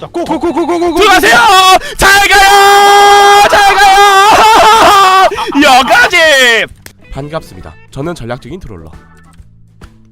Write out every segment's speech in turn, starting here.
자, 고고고고고고 들어가세요! 잘 가요! 잘 가요! 여기까지! 반갑습니다. 저는 전략적인 트롤러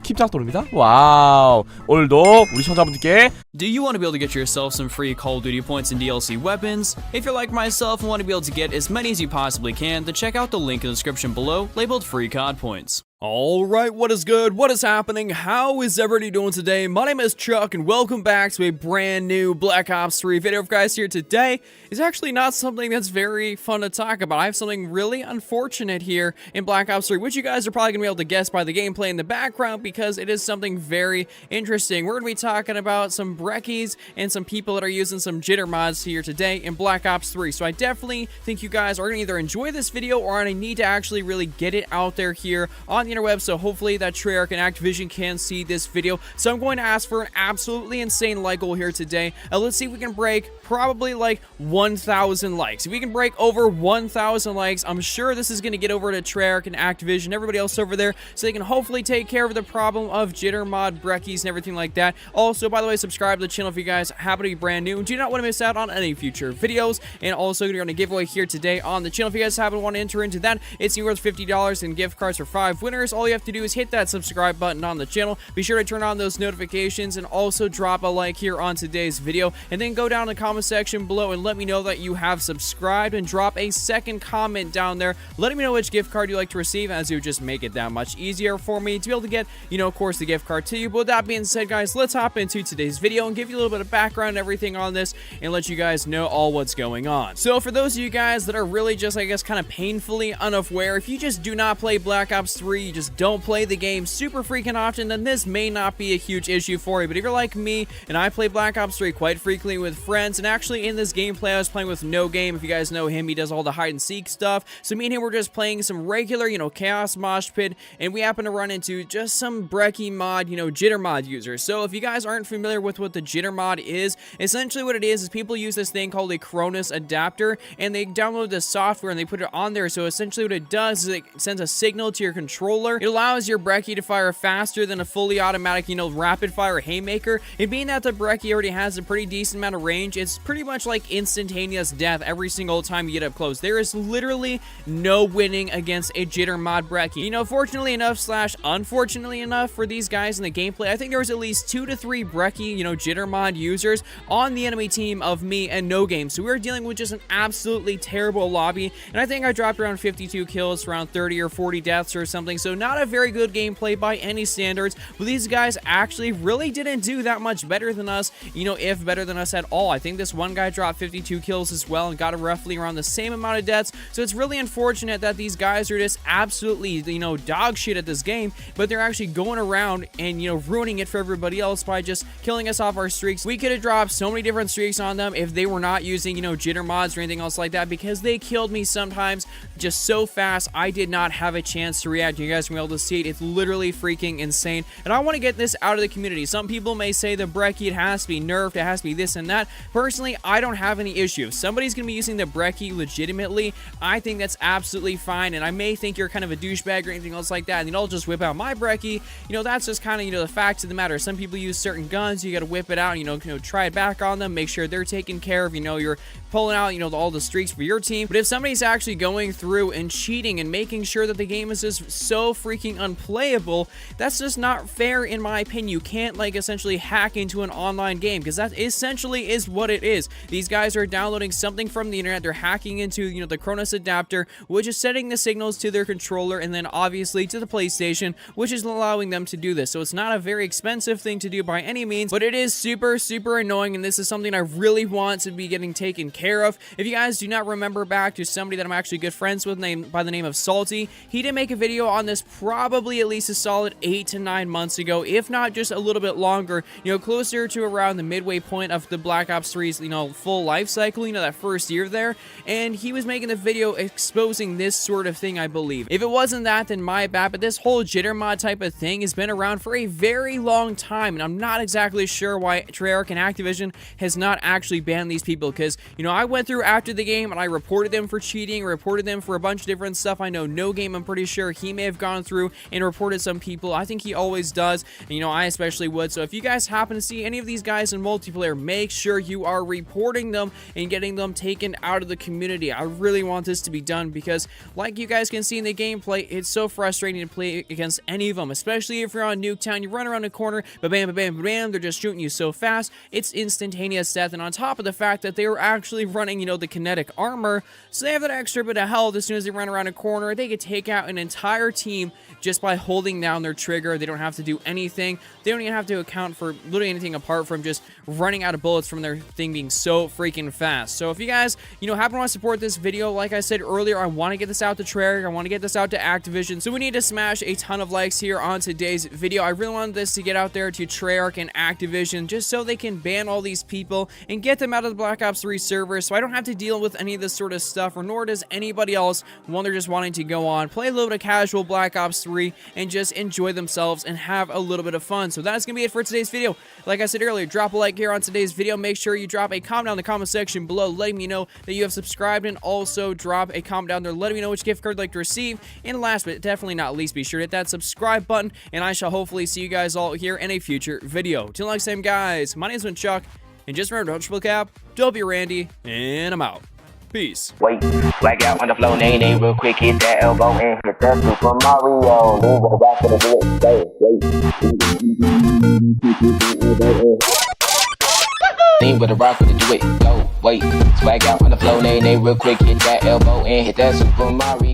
킵작돌입니다. 와우. 오늘도 우리 시청자분들께 Do you want to be able to get yourself some free Call of Duty points and DLC weapons? If you're like myself and want to be able to get as many as you possibly can, then check out the link in the description below labeled free COD points. Alright, what is good? What is happening? How is everybody doing today? My name is Chuck and welcome back to a brand new Black Ops 3 video. Guys, here today is actually not something that's very fun to talk about. I have something really unfortunate here in Black Ops 3, which you guys are probably going to be able to guess by the gameplay in the background because it is something very interesting. We're going to be talking about some breckies and some people that are using some jitter mods here today in Black Ops 3. So I definitely think you guys are going to either enjoy this video or I need to actually really get it out there here on the interwebs, so hopefully that Treyarch and Activision can see this video. So I'm going to ask for an absolutely insane like goal here today. Let's see if we can break probably like 1,000 likes. If we can break over 1,000 likes, I'm sure this is going to get over to Treyarch and Activision, everybody else over there, so they can hopefully take care of the problem of jitter mod breckies and everything like that. Also, by the way, subscribe to the channel if you guys happen to be brand new and do not want to miss out on any future videos. And also, we're going to give away here today on the channel. If you guys happen to want to enter into that, it's worth $50 in gift cards for 5 winners. All you have to do is hit that subscribe button on the channel. Be sure to turn on those notifications and also drop a like here on today's video. And then go down in the comment section below and let me know that you have subscribed and drop a second comment down there letting me know which gift card you like to receive, as it would just make it that much easier for me to be able to get, of course, the gift card to you. But with that being said, guys, let's hop into today's video and give you a little bit of background and everything on this and let you guys know all what's going on. So for those of you guys that are really just, I guess, kind of painfully unaware, if you just do not play Black Ops 3, you just don't play the game super freaking often, then this may not be a huge issue for you. But if you're like me and I play Black Ops 3 quite frequently with friends, and actually in this gameplay I was playing with No Game. If you guys know him, he does all the hide and seek stuff. So me and him were just playing some regular, chaos mosh pit, and we happen to run into just some brekkie mod, jitter mod users. So if you guys aren't familiar with what the jitter mod is, essentially what it is people use this thing called a Cronus adapter, and they download the software and they put it on there. So essentially what it does is it sends a signal to your controller. It allows your breckie to fire faster than a fully automatic, rapid fire haymaker. And being that the breckie already has a pretty decent amount of range, it's pretty much like instantaneous death every single time you get up close. There is literally no winning against a jitter mod breckie. Fortunately enough slash unfortunately enough for these guys in the gameplay, I think there was at least 2 to 3 breckie, jitter mod users on the enemy team of me and No Game. So we were dealing with just an absolutely terrible lobby, and I think I dropped around 52 kills, around 30 or 40 deaths or something. So not a very good gameplay by any standards, but these guys actually really didn't do that much better than us, if better than us at all. I think this one guy dropped 52 kills as well and got roughly around the same amount of deaths. So it's really unfortunate that these guys are just absolutely, dog shit at this game, but they're actually going around and, ruining it for everybody else by just killing us off our streaks. We could have dropped so many different streaks on them if they were not using, jitter mods or anything else like that, because they killed me sometimes just so fast I did not have a chance to react. You guys can be able to see it. It's literally freaking insane, and I want to get this out of the community. Some people may say the breckie, it has to be nerfed, it has to be this and that. Personally, I don't have any issue. If somebody's going to be using the breckie legitimately, I think that's absolutely fine, and I may think you're kind of a douchebag or anything else like that, and I'll just whip out my breckie. That's just kind of, the facts of the matter. Some people use certain guns, you got to whip it out, try it back on them, make sure they're taken care of, you're pulling out, all the streaks for your team. But if somebody's actually going through and cheating and making sure that the game is just so freaking unplayable, that's just not fair in my opinion. You can't essentially hack into an online game, because that essentially is what it is. These guys are downloading something from the internet, they're hacking into the Cronus adapter, which is sending the signals to their controller and then obviously to the PlayStation, which is allowing them to do this. So it's not a very expensive thing to do by any means, but it is super annoying, and this is something I really want to be getting taken care of. If you guys do not remember back to somebody that I'm actually good friends with by the name of Salty, he did make a video on this probably at least a solid 8 to 9 months ago, if not just a little bit longer, closer to around the midway point of the Black Ops 3's, full life cycle, that first year there, and he was making the video exposing this sort of thing, I believe. If it wasn't that, then my bad, but this whole jitter mod type of thing has been around for a very long time, and I'm not exactly sure why Treyarch and Activision has not actually banned these people, because, I went through after the game and I reported them for cheating, reported them for a bunch of different stuff. I know No Game, I'm pretty sure he may have gone through and reported some people. I think he always does, and you know, I especially would. So if you guys happen to see any of these guys in multiplayer, make sure you are reporting them and getting them taken out of the community. I really want this to be done because, like you guys can see in the gameplay, it's so frustrating to play against any of them, especially if you're on Nuketown. You run around a corner, bam, bam, bam, they're just shooting you so fast. It's instantaneous death, and on top of the fact that they were actually running, you know, the kinetic armor, so they have that extra bit of health. As soon as they run around a corner, they could take out an entire team just by holding down their trigger. They don't have to do anything. They don't even have to account for literally anything apart from just running out of bullets from their thing being so freaking fast. So if you guys, you know, happen to want to support this video, like I said earlier, I want to get this out to Treyarch. I want to get this out to Activision. So we need to smash a ton of likes here on today's video. I really wanted this to get out there to Treyarch and Activision just so they can ban all these people and get them out of the Black Ops 3 server, so I don't have to deal with any of this sort of stuff, or nor does anybody else when they're just wanting to go on, play a little bit of casual Black Ops 3 and just enjoy themselves and have a little bit of fun. So that's gonna be it for today's video. Like I said earlier, drop a like here on today's video. Make sure you drop a comment down in the comment section below letting me know that you have subscribed, and also drop a comment down there letting me know which gift card you'd like to receive. And last but definitely not least, be sure to hit that subscribe button, and I shall hopefully see you guys all here in a future video. Till next time, guys, my name's been Chuck, and just remember, don't triple cap, don't be Randy, and I'm out. Peace. Wait, swag out on the flow, nay, real quick, hit that elbow and hit that Super Mario. Leave with a rock for the do it, lean with a rock for the do it, go, wait, swag out on the flow, nay, real quick, hit that elbow and hit that Super Mario.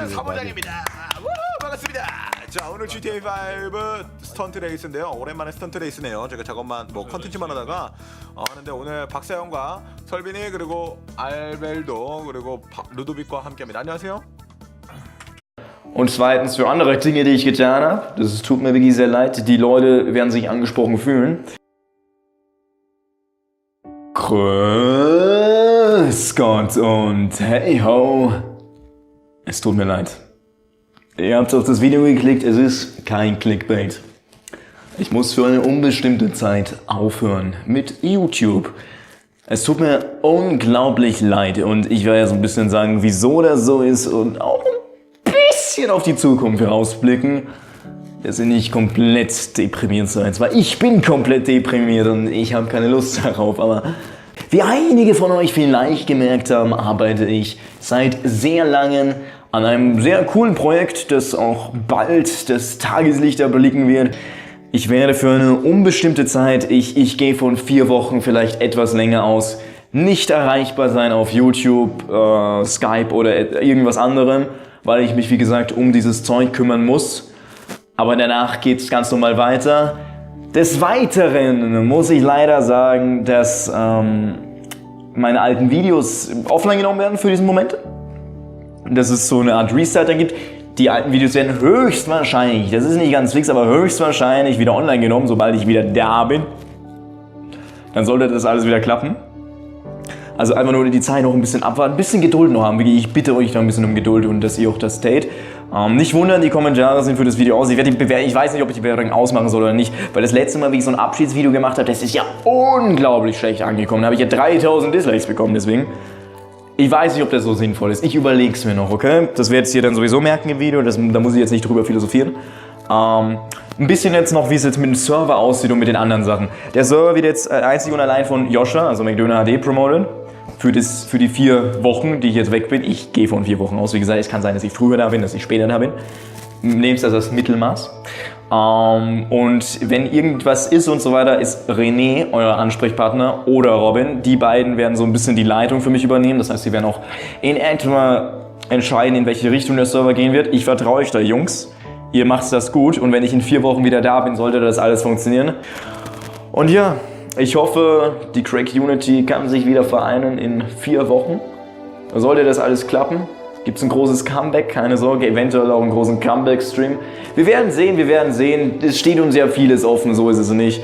사무장입니다. 반갑습니다. 자, 오늘 GTA5 스턴트 레이스인데요. 오랜만에 스턴트 레이스네요. 제가 저것만 뭐 컨텐츠만 하다가 하는데, 오늘 박사영과 설빈이, 그리고 알벨도, 그리고 루도빅과 함께합니다. 안녕하세요. Und zweitens für andere Dinge, die ich getan habe. Das tut mir wirklich sehr leid. Die Leute werden sich angesprochen fühlen. Grüß Gott und hey ho. Es tut mir leid. Ihr habt auf das Video geklickt, es ist kein Clickbait. Ich muss für eine unbestimmte Zeit aufhören mit YouTube. Es tut mir unglaublich leid und ich werde ja so ein bisschen sagen, wieso das so ist und auch ein bisschen auf die Zukunft vorausblicken, dass ihr nicht komplett deprimiert seid. Weil ich bin komplett deprimiert und ich habe keine Lust darauf, aber wie einige von euch vielleicht gemerkt haben, arbeite ich seit sehr langem an einem sehr coolen Projekt, das auch bald das Tageslicht erblicken wird. Ich werde für eine unbestimmte Zeit, ich gehe von 4 Wochen, vielleicht etwas länger aus, nicht erreichbar sein auf YouTube, Skype oder irgendwas anderem, weil ich mich, wie gesagt, um dieses Zeug kümmern muss. Aber danach geht es ganz normal weiter. Des Weiteren muss ich leider sagen, dass meine alten Videos offline genommen werden für diesen Moment. Dass es so eine Art Restarter gibt. Die alten Videos werden höchstwahrscheinlich, das ist nicht ganz fix, aber höchstwahrscheinlich wieder online genommen, sobald ich wieder da bin. Dann sollte das alles wieder klappen. Also einfach nur die Zeit noch ein bisschen abwarten, ein bisschen Geduld noch haben. Ich bitte euch da ein bisschen um Geduld und dass ihr auch das tätet. Nicht wundern, die Kommentare sind für das Video aus. Ich weiß nicht, ob ich die Bewertung ausmachen soll oder nicht, weil das letzte Mal, wie ich so ein Abschiedsvideo gemacht habe, das ist ja unglaublich schlecht angekommen. Da habe ich ja 3000 Dislikes bekommen, deswegen. Ich weiß nicht, ob das so sinnvoll ist. Ich überlege es mir noch, okay? Das werdet ihr dann sowieso merken im Video, da muss ich jetzt nicht drüber philosophieren. Ein bisschen jetzt noch, wie es jetzt mit dem Server aussieht und mit den anderen Sachen. Der Server wird jetzt einzig und allein von Joscha, also McDöner HD, promoted. Für die 4 Wochen, die ich jetzt weg bin. Ich gehe von 4 Wochen aus. Wie gesagt, es kann sein, dass ich früher da bin, dass ich später da bin. Nehmt das als Mittelmaß. Und wenn irgendwas ist und so weiter, ist René euer Ansprechpartner oder Robin. Die beiden werden so ein bisschen die Leitung für mich übernehmen. Das heißt, sie werden auch in etwa entscheiden, in welche Richtung der Server gehen wird. Ich vertraue euch da, Jungs. Ihr macht das gut und wenn ich in 4 Wochen wieder da bin, sollte das alles funktionieren. Und ja, ich hoffe, die Crack-Unity kann sich wieder vereinen in 4 Wochen. Sollte das alles klappen, gibt es ein großes Comeback, keine Sorge, eventuell auch einen großen Comeback-Stream. Wir werden sehen. Es steht uns ja vieles offen, so ist es nicht.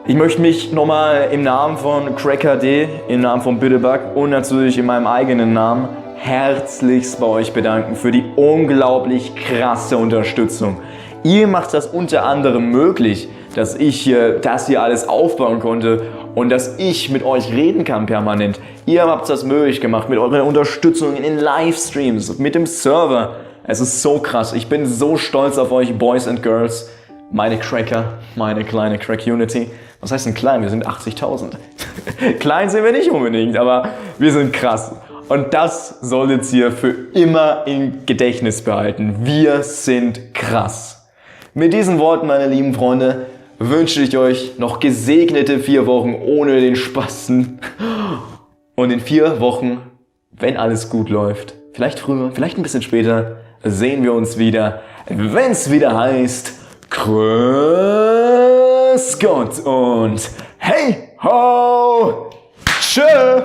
Ich möchte mich nochmal im Namen von Crack HD, im Namen von Biddebug und natürlich in meinem eigenen Namen herzlichst bei euch bedanken für die unglaublich krasse Unterstützung. Ihr macht das unter anderem möglich, dass ich hier das hier alles aufbauen konnte und dass ich mit euch reden kann permanent. Ihr habt das möglich gemacht mit eurer Unterstützung in den Livestreams, mit dem Server. Es ist so krass. Ich bin so stolz auf euch, Boys and Girls, meine Cracker, meine kleine Crack-Unity. Was heißt denn klein? Wir sind 80.000. Klein sind wir nicht unbedingt, aber wir sind krass. Und das solltet ihr für immer im Gedächtnis behalten. Wir sind krass. Mit diesen Worten, meine lieben Freunde, wünsche ich euch noch gesegnete 4 Wochen ohne den Spasten. Und in 4 Wochen, wenn alles gut läuft, vielleicht früher, vielleicht ein bisschen später, sehen wir uns wieder, wenn es wieder heißt, Grüß Gott und hey ho, tschö.